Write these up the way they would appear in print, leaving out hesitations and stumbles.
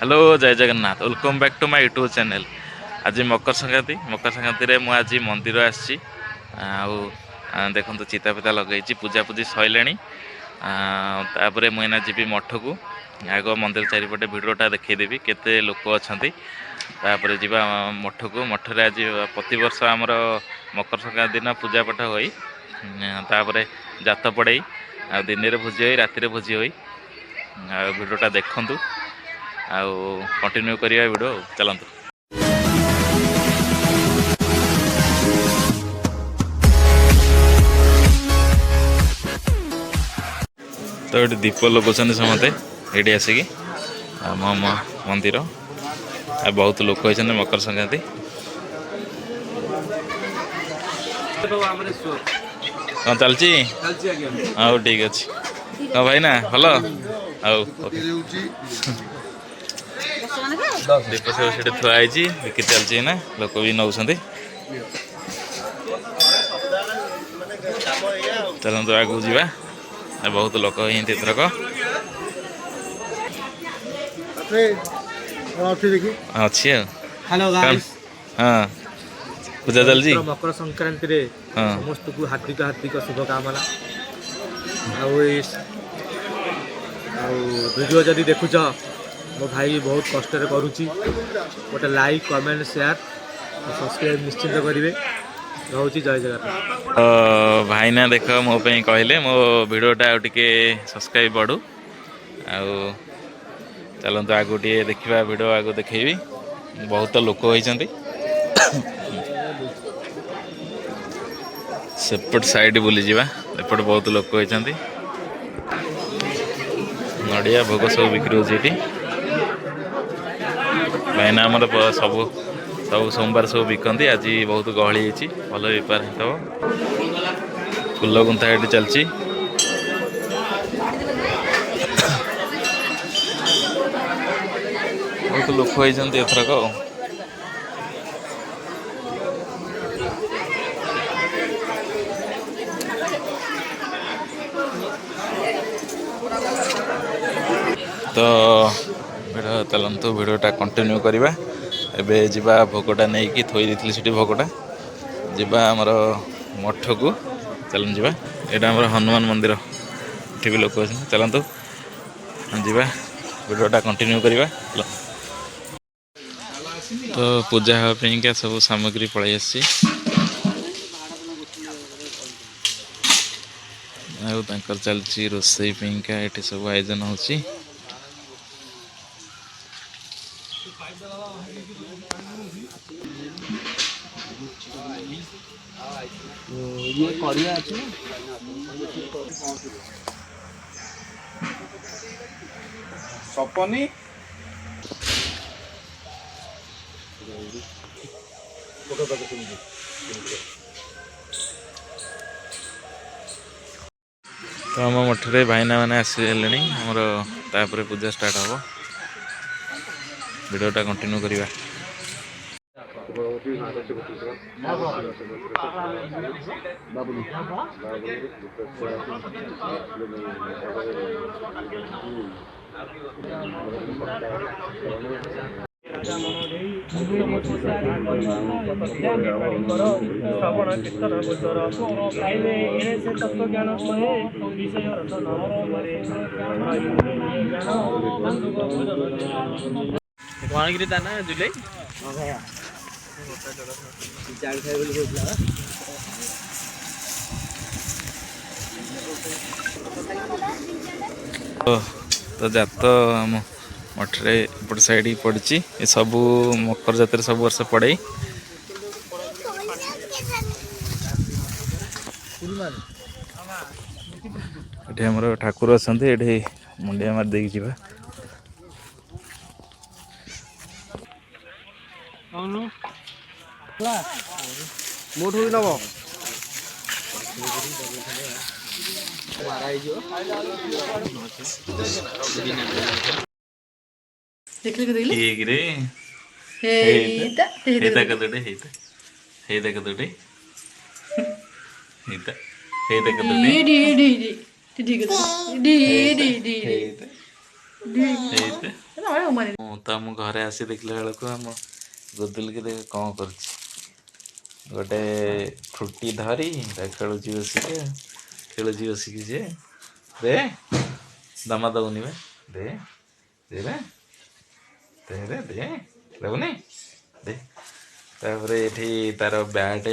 Hello जय Jagannath welcome back to my YouTube channel. आज मकर संक्रांति रे आज मंदिर आसी देखो चिता फिता लगे पूजा पूजी सैले तापर मुझे जी मठ को आग मंदिर चारिपटे भिडटा देखीदेवी केते लोक अच्छा तापर जी मठ को मठे आज प्रति वर्ष आमर मकर संक्रांति दिन पूजा पाठ हो जात पड़े दिन में भोजी हो राति भोजी हो भिडटा देखु आउ कंटिन्यू करिया वीडियो चलतु। तो ये दीप लगुन समते ये आसिकी मंदिर बहुत लोक होती मकर संक्रांति हाँ चलची हाँ ठीक अच्छे हाँ भाई ना भल आउ दीप सब थुआई बिक्री चलती ना लोक भी नौ चलते आगू जा बहुत लोक एथरक अच्छी हाँ पूजा चलती मकर संक्रांति रे समस्त को हार्दिक हार्दिक शुभकामना वीडियो जदि देखुच मो भाई बहुत कष्ट करुच्ची गोटे लाइक कमेंट शेयर सब्सक्राइब निश्चिंत करेंगे रोचे जय जगन्नाथ। भाई ना देख मो कहले मो वीडियोटा टे सब्सक्राइब बढ़ू चलते आगू टे देखा वीडियो आगू देखी बहुत लोक होती सेपट साइड बुली जावा एपट बहुत लोक होती नड़िया भोग सब बिक्री होती भाईना आमर सब सब सोमवार सब बिकती आज बहुत गहली भल बेपार हो फुल गुंथा ये चलती बहुत लोक होती एथरक तो चलतु भिडटा कंटिन्यू करवा एबे जीवा भोगटा नहीं कि थोई दी सी भोगटा जीवा आमर मठ को चलन जीवा यहाँ आमर हनुमान मंदिर ये भी लोक अच्छे चलतु जीवा भिडटा कंटिन्यू करवा। तो पूजा हाँपाइका सब सामग्री पलि आसी चलती रोसई पाइका ये सब आयोजन होची ये करिया अछि सपनी तो आम मठे भाईना मैंने आसले आमर पूजा स्टार्ट हम वीडियोटा कंटिन्यू करवा। ना जुलाई तो जात आम मठे एपट साइड ही पड़ी ये सब मकर जात सब वर्ष पड़े ये आमर ठाकुर अच्छा ये मुंडिया मार दे जावा मोठ नब ହେଇତେ ମୁଁ ତ ଆମ ଘରେ ଆସି ଦେଖିଲା ବେଳକୁ ଆମ ଗୁଦୁଲକି ଦେଖ କ'ଣ କରୁଛି। ଗୋଟେ ଫ୍ରୁଟି ଧରି ତା ଖେଳୁଛି ବସିକି ସିଏ ଦେ ଦମା ଦଉନି ବେ ଦେ ଦେ ଦେ ଦେ ଦେବୁନି ଦେ। ତାପରେ ଏଠି ତାର ବ୍ୟାଟ୍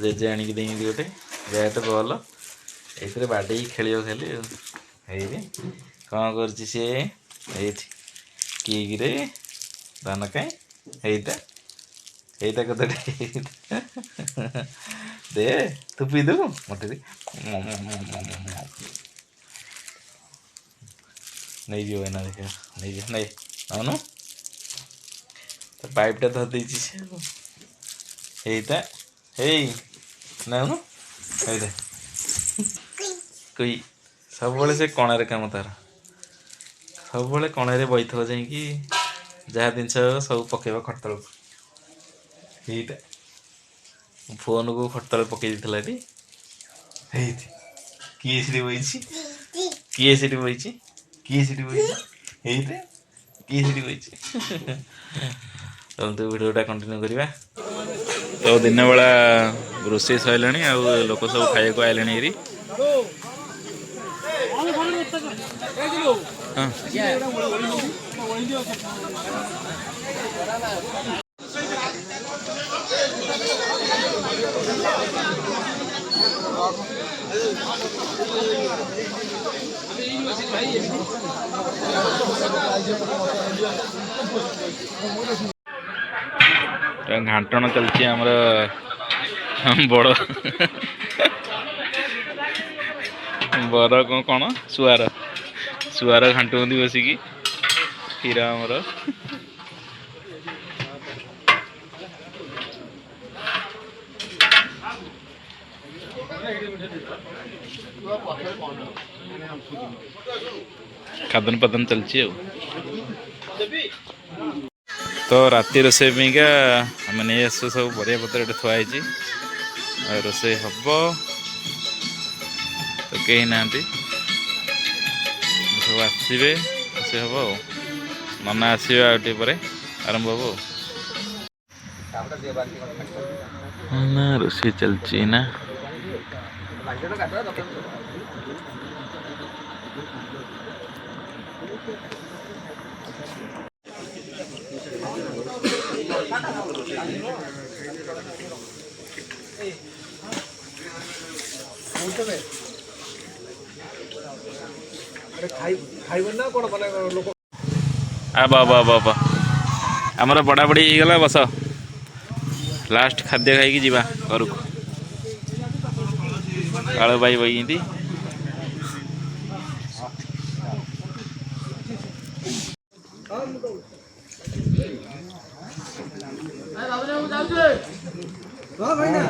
ଜେଜେ ଆଣିକି ଦେଇଛନ୍ତି ଗୋଟେ ବ୍ୟାଟ୍ ବଲ୍ ଏଇଥିରେ ବାଡ଼େଇକି ଖେଳିବ ଖାଲି ଆଉ। ହେଇରେ କ'ଣ କରୁଛି ସିଏ ଏଇଠି କିରେ ଧାନ କାଇଁ ହେଇଟା କଥା ଦେ ତୁ ପିଇଦେବୁ ମୋଟେ ନେଇଯିବ ଏଇନା ଦେଖିବା ନେଇଯିବ ନେଇ ଆଉନୁ ପାଇପ୍ଟା ଧରି ଦେଇଛି ସେ ହେଇଟା ହେଇ ନେଉନୁ ହେଇଟା କୁଇ ସବୁବେଳେ ସେ କଣାରେ କାମ ତାର ସବୁବେଳେ କଣାରେ ବଇଥିବ ଯାଇକି ଯାହା ଜିନିଷ ସବୁ ପକେଇବ ଖଟ ତଳକୁ। ହେଇଟା ଫୋନକୁ ଖଟ ତଳେ ପକେଇ ଦେଇଥିଲା ଏଠି ହେଇଠି କିଏ ସେଠି ବଇଛି ହେଇଟା କିଏ ସେଠି ବଇଛି। ତ ଭିଡ଼ିଓଟା କଣ୍ଟିନ୍ୟୁ କରିବା। ତ ଦିନ ବେଳା ରୋଷେଇ ସରିଲାଣି ଆଉ ଲୋକ ସବୁ ଖାଇବାକୁ ଆଇଲେଣି ହେରି। ଘାଣ୍ଟଣ ଚାଲିଛି ଆମର ବଡ଼ ବର କ'ଣ ଶୁଆର ଘାଣ୍ଟୁଛନ୍ତି ବସିକି କ୍ଷୀର ଆମର। ଖାଦନ ପାଦନ ଚାଲିଛି ଆଉ। ତ ରାତି ରୋଷେଇ ପାଇଁକା ଆମେ ନେଇ ଆସୁ ସବୁ ପରିବା ପତ୍ର ଏଠି ଥୁଆ ହେଇଛି ଆଉ ରୋଷେଇ ହବ। ତ କେହି ନାହାନ୍ତି ସବୁ ଆସିବେ ରୋଷେଇ ହବ ଆଉ ନନା ଆସିବେ ଆଉ ଟିକେ ପରେ ଆରମ୍ଭ ହବ ଆଉ ନା ରୋଷେଇ ଚାଲିଛି ନା। ବାବା ଆମର ବଢ଼ାବଢ଼ି ହେଇଗଲା ବସ ଲାଷ୍ଟ ଖାଦ୍ୟ ଖାଇକି ଯିବା ଘରକୁ। କାଳୁ ଭାଇ ବଇଛନ୍ତି। ଭାଇନା